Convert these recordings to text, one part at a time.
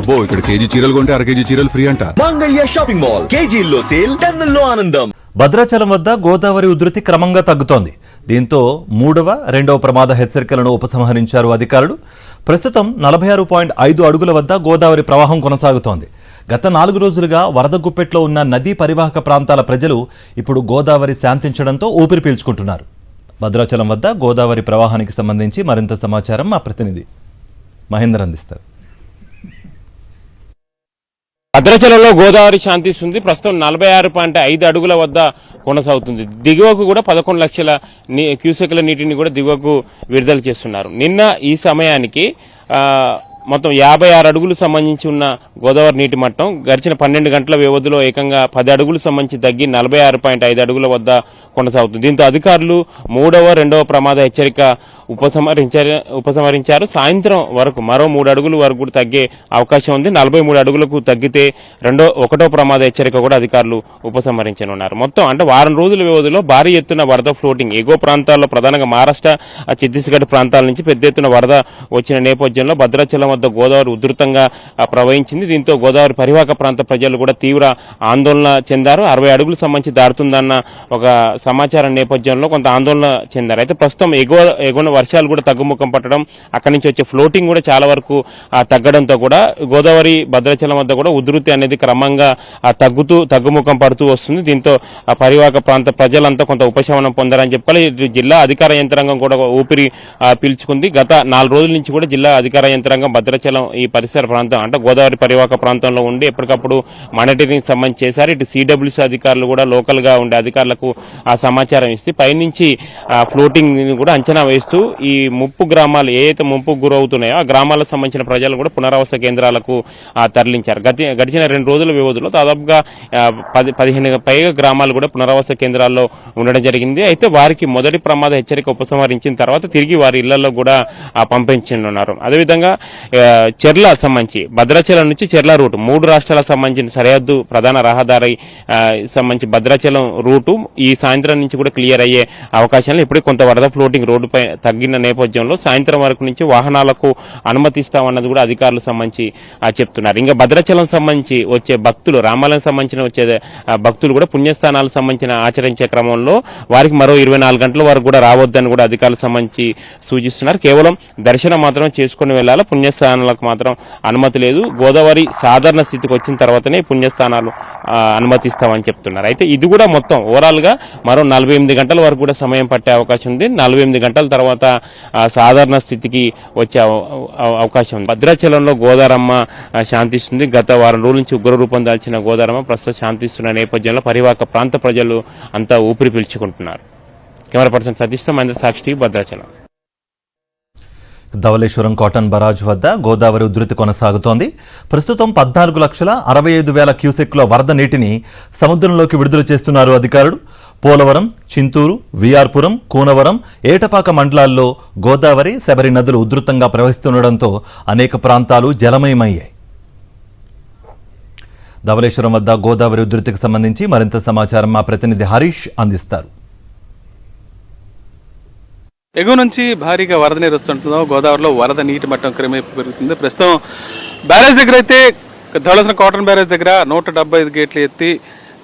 అబ్బో ఇక్కడ కేజీ చీరలు కొంటే అర కేజీ చీరలు ఫ్రీ అంట. మంగళ్య షాపింగ్ మాల్ కేజీల్లో సేల్, టన్నుల్లో ఆనందం. భద్రాచలం వద్ద గోదావరి ఉధృతి క్రమంగా తగ్గుతోంది. దీంతో రెండవ ప్రమాద హెచ్చరికలను ఉపసంహరించారు అధికారులు. ప్రస్తుతం 46.5 అడుగుల వద్ద గోదావరి ప్రవాహం కొనసాగుతోంది. గత 4 రోజులుగా వరద గుప్పెట్లో ఉన్న నదీ పరివాహక ప్రాంతాల ప్రజలు ఇప్పుడు గోదావరి శాంతించడంతో ఊపిరి పీల్చుకుంటున్నారు. భద్రాచలం వద్ద గోదావరి ప్రవాహానికి సంబంధించి మరింత సమాచారం మా ప్రతినిధి మహేందర్ అందిస్తారు. భద్రాచలంలో గోదావరి శాంతిస్తుంది. ప్రస్తుతం 46.5 అడుగుల వద్ద కొనసాగుతుంది. దిగువకు కూడా 11 లక్షల క్యూసెక్ల నీటిని కూడా దిగువకు విడుదల చేస్తున్నారు. నిన్న ఈ సమయానికి మొత్తం 56 అడుగులు సంబంధించి ఉన్న గోదావరి నీటి మట్టం గడిచిన 12 గంటల వ్యవధిలో ఏకంగా 10 అడుగులు సంబంధించి తగ్గి 46.5 అడుగుల వద్ద కొనసాగుతుంది. దీంతో అధికారులు రెండవ ప్రమాద హెచ్చరిక ఉపసంహరించారు. సాయంత్రం వరకు మరో 3 అడుగుల వరకు కూడా తగ్గే అవకాశం ఉంది. 43 అడుగులకు తగ్గితే ఒకటో ప్రమాద హెచ్చరిక కూడా అధికారులు ఉపసంహరించనున్నారు. మొత్తం అంటే వారం రోజుల వ్యవధిలో భారీ ఎత్తున వరద ఫ్లోటింగ్ ఎగువ ప్రాంతాల్లో ప్రధానంగా మహారాష్ట్ర, ఛత్తీస్గఢ్ ప్రాంతాల నుంచి పెద్ద ఎత్తున వరద వచ్చిన నేపథ్యంలో భద్రాచలం వద్ద గోదావరి ఉధృతంగా ప్రవహించింది. దీంతో గోదావరి పరివాహక ప్రాంత ప్రజలు కూడా తీవ్ర ఆందోళన చెందారు. 60 అడుగులు సంబంధించి దాటుతుందన్న ఒక సమాచారం నేపథ్యంలో కొంత ఆందోళన చెందారు. అయితే ప్రస్తుతం ఎగువన వర్షాలు కూడా తగ్గుముఖం పట్టడం, అక్కడి నుంచి వచ్చే ఫ్లోటింగ్ కూడా చాలా వరకు తగ్గడంతో కూడా గోదావరి భద్రాచలం వద్ద కూడా ఉధృతి అనేది క్రమంగా తగ్గుముఖం పడుతూ వస్తుంది. దీంతో పరివాహక ప్రాంత ప్రజలంతా కొంత ఉపశమనం పొందారని చెప్పాలి. జిల్లా అధికార యంత్రాంగం కూడా ఊపిరి పీల్చుకుంది. గత 4 రోజుల నుంచి కూడా జిల్లా అధికార యంత్రాంగం భద్రాచలం ఈ పరిసర ప్రాంతం అంటే గోదావరి పరివాహక ప్రాంతంలో ఉండి ఎప్పటికప్పుడు మానిటరింగ్ సంబంధించి చేశారు. ఇటు సిడబ్ల్యూసీ అధికారులు కూడా లోకల్ గా ఉండే అధికారులకు ఆ సమాచారం ఇస్తే పైనుంచి ఫ్లోటింగ్ కూడా అంచనా వేస్తూ ఈ ముప్పు గ్రామాలు ఏదైతే ముంపుకు గురవుతున్నాయో ఆ గ్రామాలకు సంబంధించిన ప్రజలు కూడా పునరావాస కేంద్రాలకు తరలించారు. గడిచిన 2 రోజుల వ్యవధిలో దాదాపుగా 15 పైగా గ్రామాలు కూడా పునరావాస కేంద్రాల్లో ఉండడం జరిగింది. అయితే వారికి మొదటి ప్రమాద హెచ్చరిక ఉపసంహరించిన తర్వాత తిరిగి వారి ఇళ్లలో కూడా పంపించనున్నారు. అదేవిధంగా చెర్ల సంబంధించి భద్రాచలం నుంచి చెర్ల రూటు 3 రాష్ట్రాలకు సంబంధించిన సరిహద్దు ప్రధాన రహదారి సంబంధించి భద్రాచలం రూటు ఈ సాయంత్రం నుంచి కూడా క్లియర్ అయ్యే అవకాశాలు ఇప్పుడే కొంత వరద ఫ్లోటింగ్ రోడ్డుపై తగ్గిన నేపథ్యంలో సాయంత్రం వరకు నుంచి వాహనాలకు అనుమతిస్తామన్నది కూడా అధికారులు సంబంధించి చెప్తున్నారు. ఇంకా భద్రాచలం సంబంధించి వచ్చే భక్తులు, రామాలయం సంబంధించిన వచ్చే భక్తులు కూడా పుణ్యస్థానాలకు సంబంధించిన ఆచరించే క్రమంలో వారికి మరో 24 గంటల వరకు కూడా రావద్దని కూడా అధికారులకు సంబంధించి సూచిస్తున్నారు. కేవలం దర్శనం మాత్రం చేసుకుని వెళ్ళాలి, పుణ్యస్థానాలకు మాత్రం అనుమతి లేదు. గోదావరి సాధారణ స్థితికి వచ్చిన తర్వాతనే పుణ్యస్థానాలు అనుమతిస్తామని చెప్తున్నారు. అయితే ఇది కూడా మొత్తం ఓవరాల్ గా మరో 48 గంటల వరకు కూడా సమయం పట్టే అవకాశం ఉంది. 48 గంటల తర్వాత సాధారణ స్థితికి వచ్చే అవకాశం ఉంది. భద్రాచలంలో గోదారమ్మ శాంతిస్తుంది. గత వారం రోజుల నుంచి ఉగ్రరూపం దాల్చిన గోదారమ్మ ప్రస్తుతం శాంతిస్తున్న నేపథ్యంలో పరివాహక ప్రాంత ప్రజలు అంతా ఊపిరి పీల్చుకుంటున్నారు. కెమెరా పర్సన్ సతీష్తో మహేంద్ర, సాక్షి, భద్రాచలం. ధవళేశ్వరం కాటన్ బరాజ్ వద్ద గోదావరి ఉధృతి కొనసాగుతోంది. ప్రస్తుతం 14,65,000 క్యూసెక్ల వరద నీటిని సముద్రంలోకి విడుదల చేస్తున్నారు అధికారులు. పోలవరం, చింతూరు, విఆర్పురం, కూనవరం, ఏటపాక మండలాల్లో గోదావరి, శబరి నదులు ఉధృతంగా ప్రవహిస్తుండటంతో అనేక ప్రాంతాలు జలమయమయ్యాయి. ధవళేశ్వరం వద్ద గోదావరి ఉధృతికి సంబంధించి మరింత సమాచారం మా ప్రతినిధి హరీష్ అందిస్తారు. ఎగువ నుంచి భారీగా వరద నీరు వస్తుంటుందో గోదావరిలో వరద నీటి మట్టం క్రమేపీ పెరుగుతుంది. ప్రస్తుతం బ్యారేజ్ దగ్గర అయితే ధవళేశ్వరం కాటన్ బ్యారేజ్ దగ్గర 175 గేట్లు ఎత్తి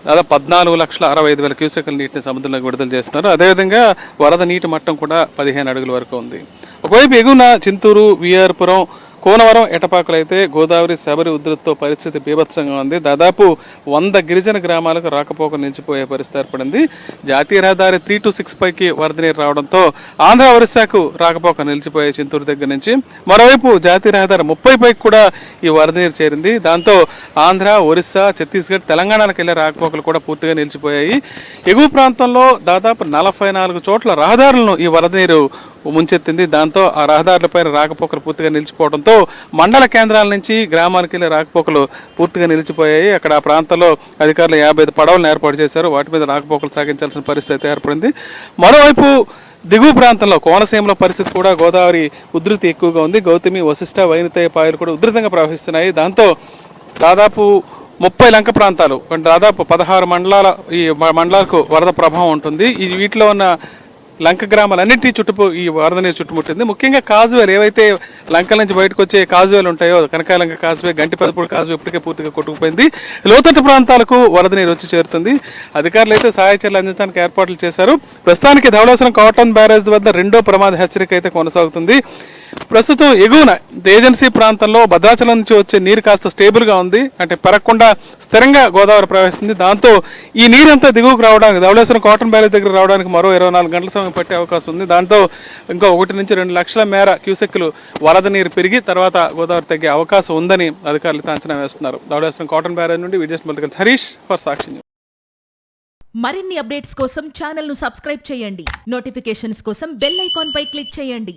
దాదాపు 14,65,000 క్యూసెక్ల నీటిని సముద్రంలోకి విడుదల చేస్తున్నారు. అదేవిధంగా వరద నీటి మట్టం కూడా 15 అడుగుల వరకు ఉంది. ఒకవైపు ఎగువన చింతూరు, విఆర్పురం, కోనవరం, ఎటపాకలు అయితే గోదావరి, శబరి ఉధృతితో పరిస్థితి బీభత్సంగా ఉంది. దాదాపు 100 గిరిజన గ్రామాలకు రాకపోక నిలిచిపోయే పరిస్థితి ఏర్పడింది. జాతీయ రహదారి 326 పైకి వరద నీరు రావడంతో ఆంధ్ర, ఒరిస్సాకు రాకపోక నిలిచిపోయే చింతూరు దగ్గర నుంచి. మరోవైపు జాతీయ రహదారి 30 పైకి కూడా ఈ వరద నీరు చేరింది. దాంతో ఆంధ్ర, ఒరిస్సా, ఛత్తీస్గఢ్, తెలంగాణకు వెళ్లే రాకపోకలు కూడా పూర్తిగా నిలిచిపోయాయి. ఎగువ ప్రాంతంలో దాదాపు 44 చోట్ల రహదారులను ఈ వరద నీరు ముంచెత్తింది. దాంతో ఆ రహదారులపైన రాకపోకలు పూర్తిగా నిలిచిపోవడంతో మండల కేంద్రాల నుంచి గ్రామానికి వెళ్ళే రాకపోకలు పూర్తిగా నిలిచిపోయాయి. అక్కడ ఆ ప్రాంతంలో అధికారులు 55 పడవలను ఏర్పాటు చేశారు. వాటి మీద రాకపోకలు సాగించాల్సిన పరిస్థితి ఏర్పడింది. మరోవైపు దిగువ ప్రాంతంలో కోనసీమలో పరిస్థితి కూడా గోదావరి ఉధృతి ఎక్కువగా ఉంది. గౌతమి, వశిష్ట, వైనతేయ పాయలు కూడా ఉధృతంగా ప్రవహిస్తున్నాయి. దాంతో దాదాపు 30 లంక ప్రాంతాలు, దాదాపు 16 మండలాల ఈ మండలాలకు వరద ప్రభావం ఉంటుంది. వీటిలో ఉన్న లంక గ్రామాలన్నింటి ఈ వరద నీరు చుట్టుముట్టింది. ముఖ్యంగా కాజువేలు ఏవైతే లంకల నుంచి బయటకు వచ్చే కాజువేలు ఉంటాయో, కనకాలంక కాజువే, గంటిపదపూడి కాజువే ఇప్పటికే పూర్తిగా కొట్టుకుపోయింది. లోతట్టు ప్రాంతాలకు వరద నీరు వచ్చి చేరుతుంది. అధికారులు అయితే సహాయ చర్యలు అందించడానికి ఏర్పాట్లు చేశారు. ప్రస్తుతానికి ధవళేశ్వరం కాటన్ బ్యారేజ్ వద్ద రెండో ప్రమాద హెచ్చరిక అయితే కొనసాగుతుంది. ప్రస్తుతం ఎగువన ఏజెన్సీ ప్రాంతంలో భద్రాచలం నుంచి వచ్చే నీరు కాస్త స్టేబుల్ గా ఉంది, అంటే పెరగకుండా స్థిరంగా గోదావరి ప్రవహిస్తుంది. దాంతో ఈ నీరంతా దిగువకు రావడానికి, ధవళేశ్వరం కాటన్ బ్యారేజ్ దగ్గర రావడానికి మరో 24 గంటల సమయం పట్టే అవకాశం ఉంది. దాంతో ఇంకా 1 నుంచి 2 లక్షల మేర క్యూసెక్కులు వరద నీరు పెరిగి తర్వాత గోదావరి తగ్గే అవకాశం ఉందని అధికారులు అంచనా వేస్తున్నారు. ధవళేశ్వరం కాటన్ బ్యారేజ్ నుండి విజయ్ హరీష్ ఫర్ సాక్షి. మరిన్ని అప్డేట్స్ కోసం ఛానల్ ను సబ్స్క్రైబ్ చేయండి. నోటిఫికేషన్స్ కోసం బెల్ ఐకాన్ పై క్లిక్ చేయండి.